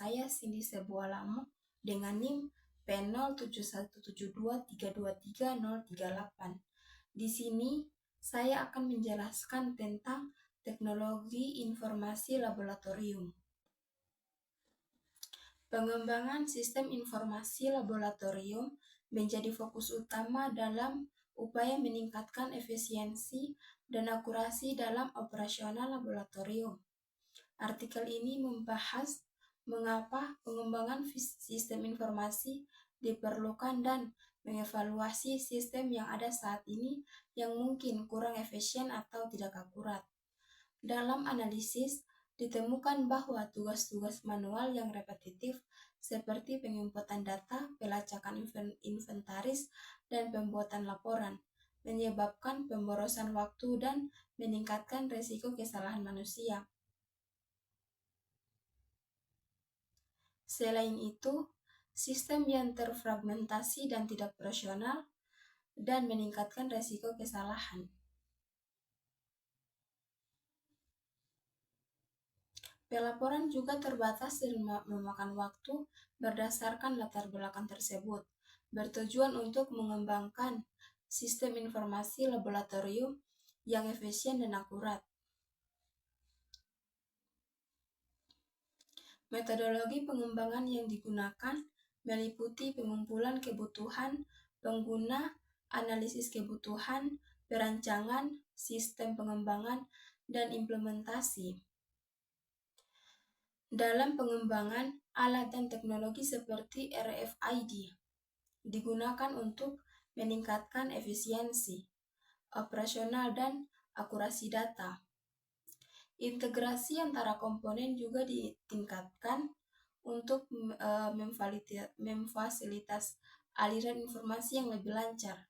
saya Cindy Sebualamo dengan NIM P071723233038. Di sini saya akan menjelaskan tentang teknologi informasi laboratorium. Pengembangan sistem informasi laboratorium menjadi fokus utama dalam upaya meningkatkan efisiensi dan akurasi dalam operasional laboratorium. Artikel ini membahas mengapa pengembangan sistem informasi diperlukan dan mengevaluasi sistem yang ada saat ini yang mungkin kurang efisien atau tidak akurat. Dalam analisis, ditemukan bahwa tugas-tugas manual yang repetitif seperti penginputan data, pelacakan inventaris, dan pembuatan laporan menyebabkan pemborosan waktu dan meningkatkan risiko kesalahan manusia. Selain itu, sistem yang terfragmentasi dan tidak profesional dan meningkatkan risiko kesalahan. Pelaporan juga terbatas dan memakan waktu berdasarkan latar belakang tersebut, bertujuan untuk mengembangkan sistem informasi laboratorium yang efisien dan akurat. Metodologi pengembangan yang digunakan meliputi pengumpulan kebutuhan pengguna, analisis kebutuhan, perancangan, sistem pengembangan, dan implementasi. Dalam pengembangan, alat dan teknologi seperti RFID digunakan untuk meningkatkan efisiensi, operasional, dan akurasi data. Integrasi antara komponen juga ditingkatkan untuk memfasilitas aliran informasi yang lebih lancar.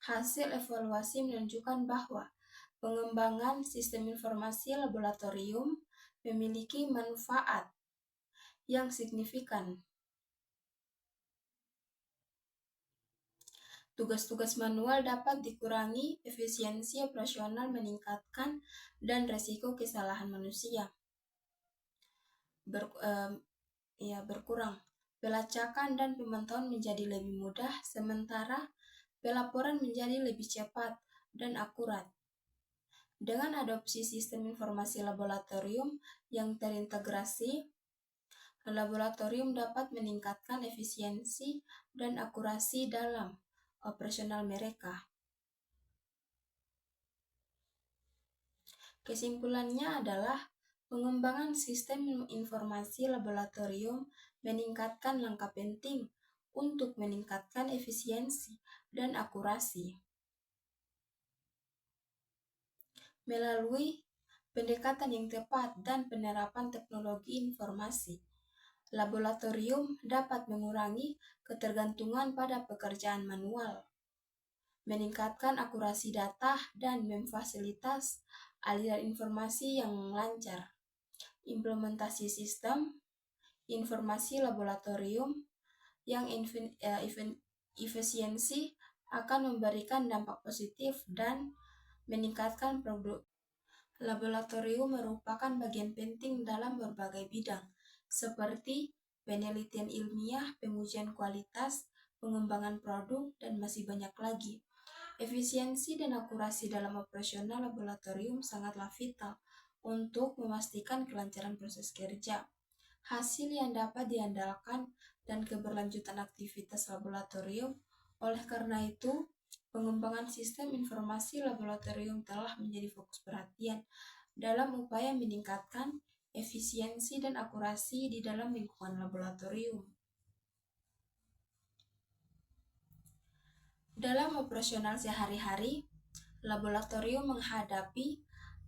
Hasil evaluasi menunjukkan bahwa pengembangan sistem informasi laboratorium memiliki manfaat yang signifikan. Tugas-tugas manual dapat dikurangi, efisiensi operasional meningkatkan, dan risiko kesalahan manusia berkurang. Pelacakan dan pemantauan menjadi lebih mudah, sementara pelaporan menjadi lebih cepat dan akurat. Dengan adopsi sistem informasi laboratorium yang terintegrasi, laboratorium dapat meningkatkan efisiensi dan akurasi dalam operasional mereka. Kesimpulannya adalah pengembangan sistem informasi laboratorium meningkatkan langkah penting untuk meningkatkan efisiensi dan akurasi. Melalui pendekatan yang tepat dan penerapan teknologi informasi, laboratorium dapat mengurangi ketergantungan pada pekerjaan manual, meningkatkan akurasi data, dan memfasilitas aliran informasi yang lancar. Implementasi sistem informasi laboratorium yang efisiensi akan memberikan dampak positif dan meningkatkan produk. Laboratorium merupakan bagian penting dalam berbagai bidang, seperti penelitian ilmiah, pengujian kualitas, pengembangan produk, dan masih banyak lagi. Efisiensi dan akurasi dalam operasional laboratorium sangatlah vital untuk memastikan kelancaran proses kerja, hasil yang dapat diandalkan, dan keberlanjutan aktivitas laboratorium. Oleh karena itu, pengembangan sistem informasi laboratorium telah menjadi fokus perhatian dalam upaya meningkatkan efisiensi dan akurasi di dalam lingkungan laboratorium. Dalam operasional sehari-hari, laboratorium menghadapi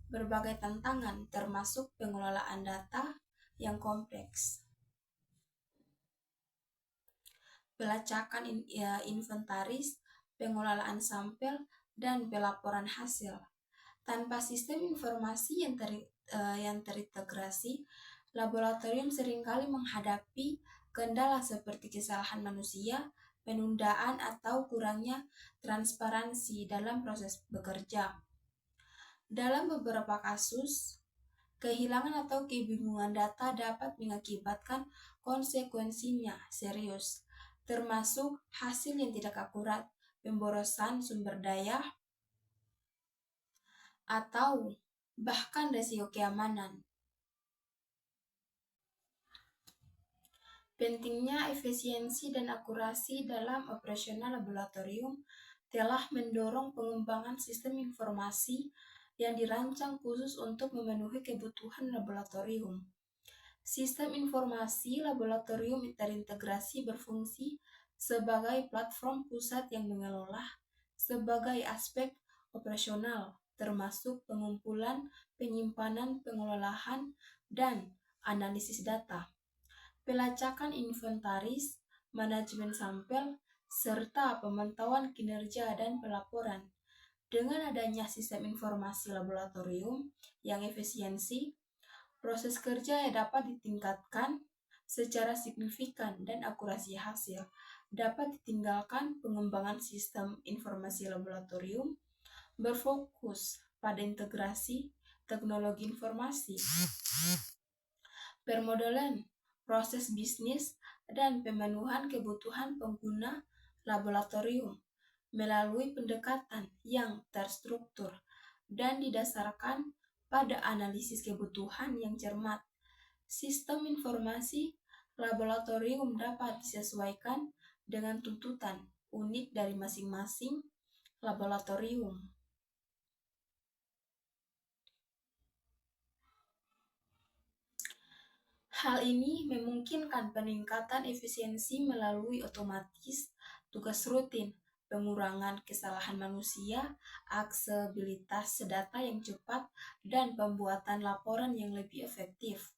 berbagai tantangan, termasuk pengelolaan data yang kompleks, pelacakan inventaris, pengelolaan sampel, dan pelaporan hasil. Tanpa sistem informasi yang terintegrasi, laboratorium seringkali menghadapi kendala seperti kesalahan manusia, penundaan, atau kurangnya transparansi dalam proses bekerja. Dalam beberapa kasus, kehilangan atau kebingungan data dapat mengakibatkan konsekuensinya serius, termasuk hasil yang tidak akurat, pemborosan sumber daya, atau bahkan resiko keamanan. Pentingnya efisiensi dan akurasi dalam operasional laboratorium telah mendorong pengembangan sistem informasi yang dirancang khusus untuk memenuhi kebutuhan laboratorium. Sistem informasi laboratorium terintegrasi berfungsi sebagai platform pusat yang mengelola sebagai aspek operasional, termasuk pengumpulan, penyimpanan, pengelolaan, dan analisis data, pelacakan inventaris, manajemen sampel, serta pemantauan kinerja dan pelaporan. Dengan adanya sistem informasi laboratorium yang efisiensi, proses kerja yang dapat ditingkatkan secara signifikan dan akurasi hasil dapat ditinggalkan. Pengembangan sistem informasi laboratorium berfokus pada integrasi teknologi informasi, permodalan proses bisnis, dan pemenuhan kebutuhan pengguna laboratorium melalui pendekatan yang terstruktur dan didasarkan pada analisis kebutuhan yang cermat. Sistem informasi laboratorium dapat disesuaikan dengan tuntutan unik dari masing-masing laboratorium. Hal ini memungkinkan peningkatan efisiensi melalui otomatis tugas rutin, pengurangan kesalahan manusia, aksesibilitas data yang cepat, dan pembuatan laporan yang lebih efektif.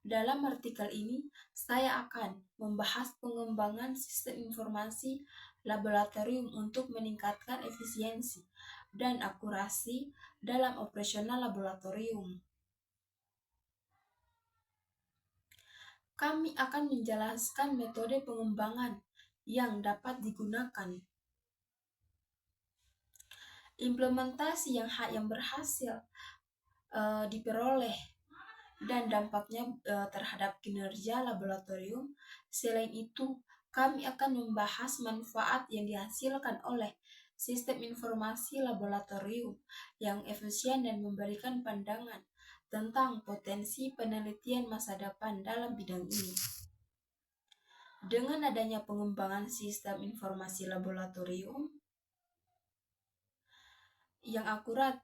Dalam artikel ini, saya akan membahas pengembangan sistem informasi laboratorium untuk meningkatkan efisiensi dan akurasi dalam operasional laboratorium. Kami akan menjelaskan metode pengembangan yang dapat digunakan. Implementasi yang berhasil diperoleh dan dampaknya terhadap kinerja laboratorium. Selain itu, kami akan membahas manfaat yang dihasilkan oleh sistem informasi laboratorium yang efisien dan memberikan pandangan tentang potensi penelitian masa depan dalam bidang ini. Dengan adanya pengembangan sistem informasi laboratorium yang akurat,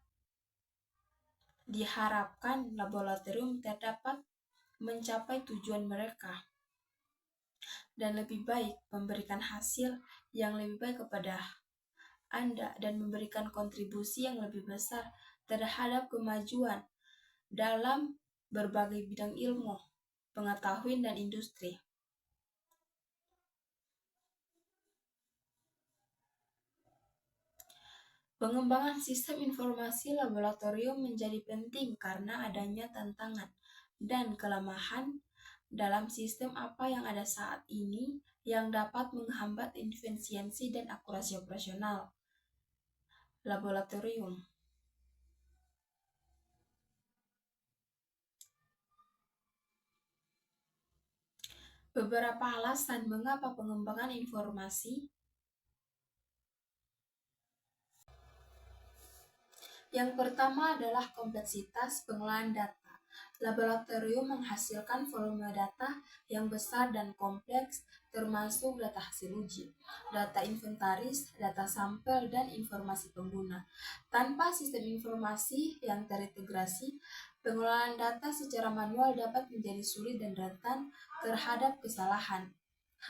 diharapkan laboratorium dapat mencapai tujuan mereka dan lebih baik memberikan hasil yang lebih baik kepada Anda dan memberikan kontribusi yang lebih besar terhadap kemajuan dalam berbagai bidang ilmu, pengetahuan, dan industri. Pengembangan sistem informasi laboratorium menjadi penting karena adanya tantangan dan kelemahan dalam sistem apa yang ada saat ini yang dapat menghambat efisiensi dan akurasi operasional laboratorium. Beberapa alasan mengapa pengembangan informasi. Yang pertama adalah kompleksitas pengelolaan data. Laboratorium menghasilkan volume data yang besar dan kompleks, termasuk data hasil uji, data inventaris, data sampel, dan informasi pengguna. Tanpa sistem informasi yang terintegrasi, pengelolaan data secara manual dapat menjadi sulit dan rentan terhadap kesalahan.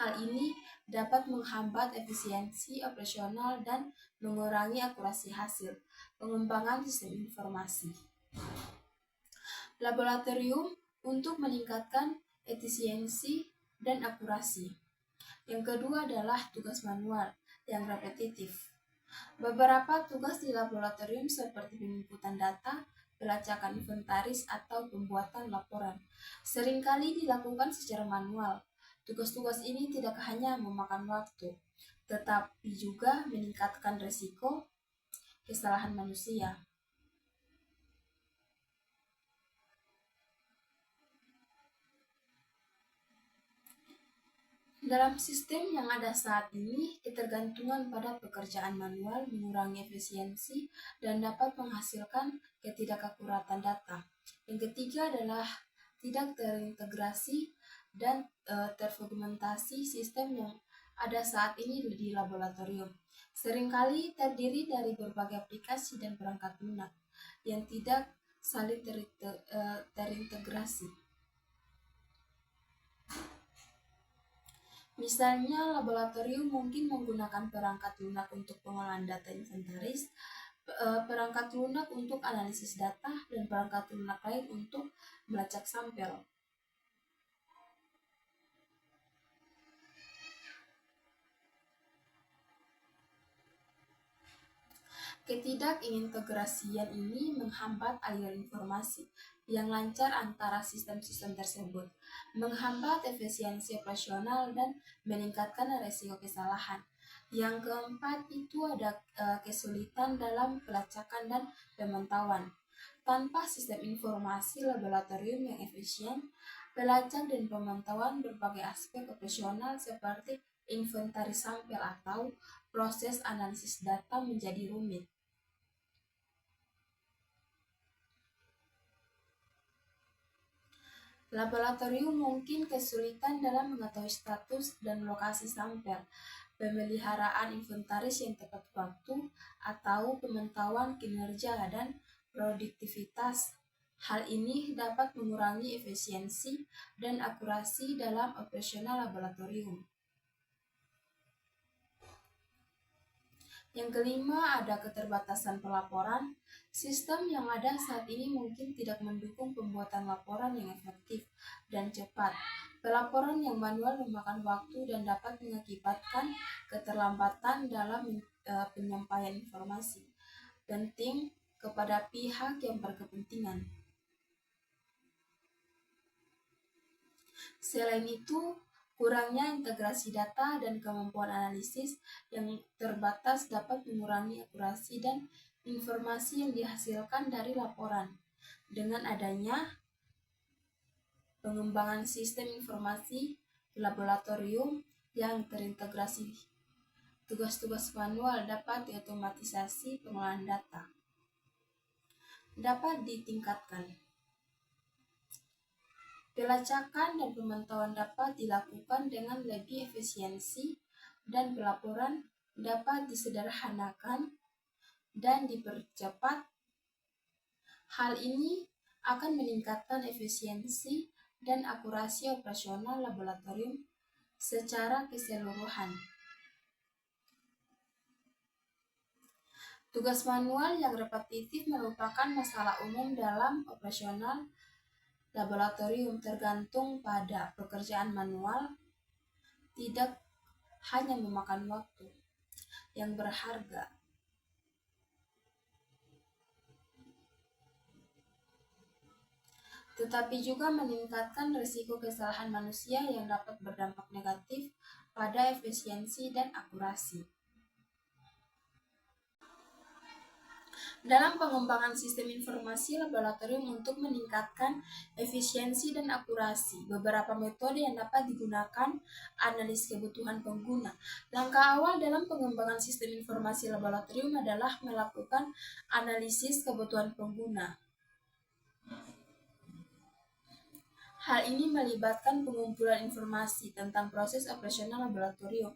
Hal ini dapat menghambat efisiensi operasional dan mengurangi akurasi hasil. Pengembangan sistem informasi laboratorium untuk meningkatkan efisiensi dan akurasi. Yang kedua adalah tugas manual yang repetitif. Beberapa tugas di laboratorium seperti penginputan data, pelacakan inventaris, atau pembuatan laporan seringkali dilakukan secara manual. Tugas-tugas ini tidak hanya memakan waktu, tetapi juga meningkatkan risiko kesalahan manusia. Dalam sistem yang ada saat ini, ketergantungan pada pekerjaan manual mengurangi efisiensi dan dapat menghasilkan ketidakakuratan data. Yang ketiga adalah tidak terintegrasi dan terfragmentasi sistem yang ada saat ini di laboratorium. Seringkali terdiri dari berbagai aplikasi dan perangkat lunak yang tidak saling terintegrasi. Misalnya, laboratorium mungkin menggunakan perangkat lunak untuk pengolahan data inventaris, perangkat lunak untuk analisis data, dan perangkat lunak lain untuk melacak sampel. Ketidakintegrasian ini menghambat aliran informasi yang lancar antara sistem-sistem tersebut, menghambat efisiensi operasional dan meningkatkan risiko kesalahan. Yang keempat itu ada kesulitan dalam pelacakan dan pemantauan. Tanpa sistem informasi laboratorium yang efisien, pelacak dan pemantauan berbagai aspek operasional seperti inventaris sampel atau proses analisis data menjadi rumit. Laboratorium mungkin kesulitan dalam mengetahui status dan lokasi sampel, pemeliharaan inventaris yang tepat waktu, atau pemantauan kinerja dan produktivitas. Hal ini dapat mengurangi efisiensi dan akurasi dalam operasional laboratorium. Yang kelima, ada keterbatasan pelaporan. Sistem yang ada saat ini mungkin tidak mendukung pembuatan laporan yang efektif dan cepat. Pelaporan yang manual memakan waktu dan dapat mengakibatkan keterlambatan dalam penyampaian informasi penting kepada pihak yang berkepentingan. Selain itu, kurangnya integrasi data dan kemampuan analisis yang terbatas dapat mengurangi akurasi dan informasi yang dihasilkan dari laporan. Dengan adanya pengembangan sistem informasi laboratorium yang terintegrasi, tugas-tugas manual dapat diotomatisasi, pengolahan data dapat ditingkatkan. Pelacakan dan pemantauan dapat dilakukan dengan lebih efisiensi dan pelaporan dapat disederhanakan dan dipercepat. Hal ini akan meningkatkan efisiensi dan akurasi operasional laboratorium secara keseluruhan. Tugas manual yang repetitif merupakan masalah umum dalam operasional laboratorium. Tergantung pada pekerjaan manual tidak hanya memakan waktu yang berharga, tetapi juga meningkatkan risiko kesalahan manusia yang dapat berdampak negatif pada efisiensi dan akurasi. Dalam pengembangan sistem informasi laboratorium untuk meningkatkan efisiensi dan akurasi, beberapa metode yang dapat digunakan: analisis kebutuhan pengguna. Langkah awal dalam pengembangan sistem informasi laboratorium adalah melakukan analisis kebutuhan pengguna. Hal ini melibatkan pengumpulan informasi tentang proses operasional laboratorium,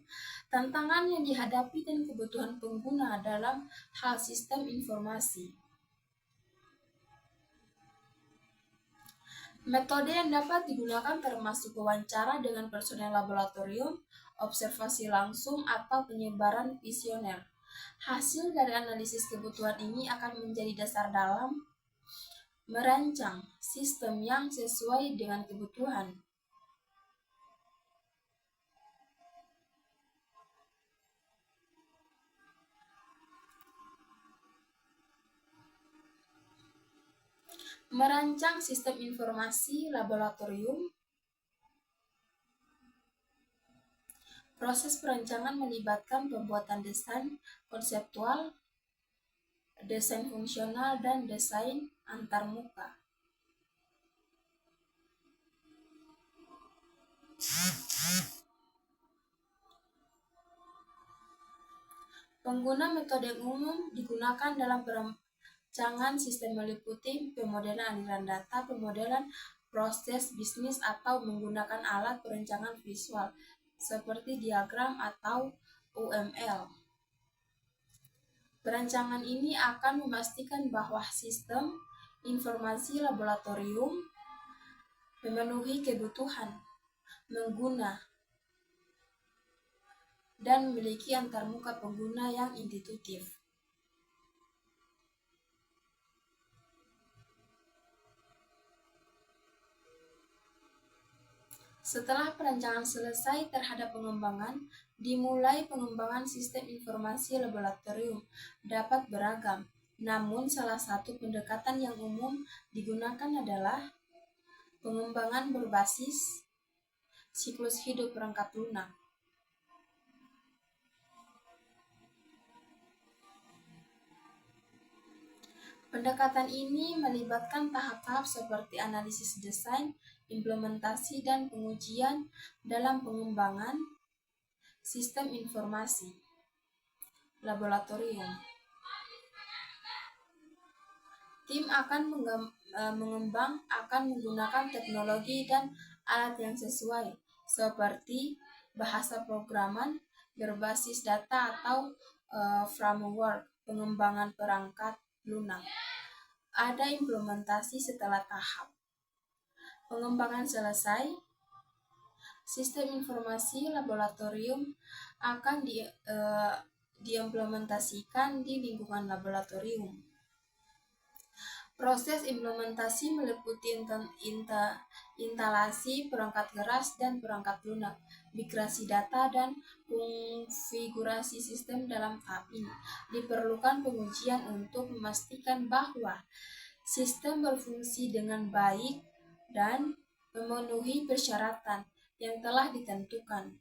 tantangan yang dihadapi, dan kebutuhan pengguna dalam hal sistem informasi. Metode yang dapat digunakan termasuk wawancara dengan personel laboratorium, observasi langsung, atau penyebaran kuesioner. Hasil dari analisis kebutuhan ini akan menjadi dasar dalam merancang sistem yang sesuai dengan kebutuhan. Merancang sistem informasi laboratorium. Proses perancangan melibatkan pembuatan desain konseptual, desain fungsional, dan desain antarmuka. Pengguna metode yang umum digunakan dalam perancangan sistem meliputi pemodelan aliran data, pemodelan proses bisnis, atau menggunakan alat perencanaan visual seperti diagram atau UML. Perancangan ini akan memastikan bahwa sistem informasi laboratorium memenuhi kebutuhan pengguna dan memiliki antarmuka pengguna yang intuitif. Setelah perancangan selesai terhadap pengembangan, dimulai pengembangan sistem informasi laboratorium dapat beragam. Namun salah satu pendekatan yang umum digunakan adalah pengembangan berbasis siklus hidup perangkat lunak. Pendekatan ini melibatkan tahap-tahap seperti analisis desain, implementasi, dan pengujian dalam pengembangan sistem informasi laboratorium. Tim mengembang akan menggunakan teknologi dan alat yang sesuai, seperti bahasa programan berbasis data atau framework pengembangan perangkat lunak. Ada implementasi setelah tahap pengembangan selesai. Sistem informasi laboratorium akan diimplementasikan di lingkungan laboratorium. Proses implementasi meliputi instalasi perangkat keras dan perangkat lunak, migrasi data, dan konfigurasi sistem. Dalam tahap ini diperlukan pengujian untuk memastikan bahwa sistem berfungsi dengan baik dan memenuhi persyaratan yang telah ditentukan.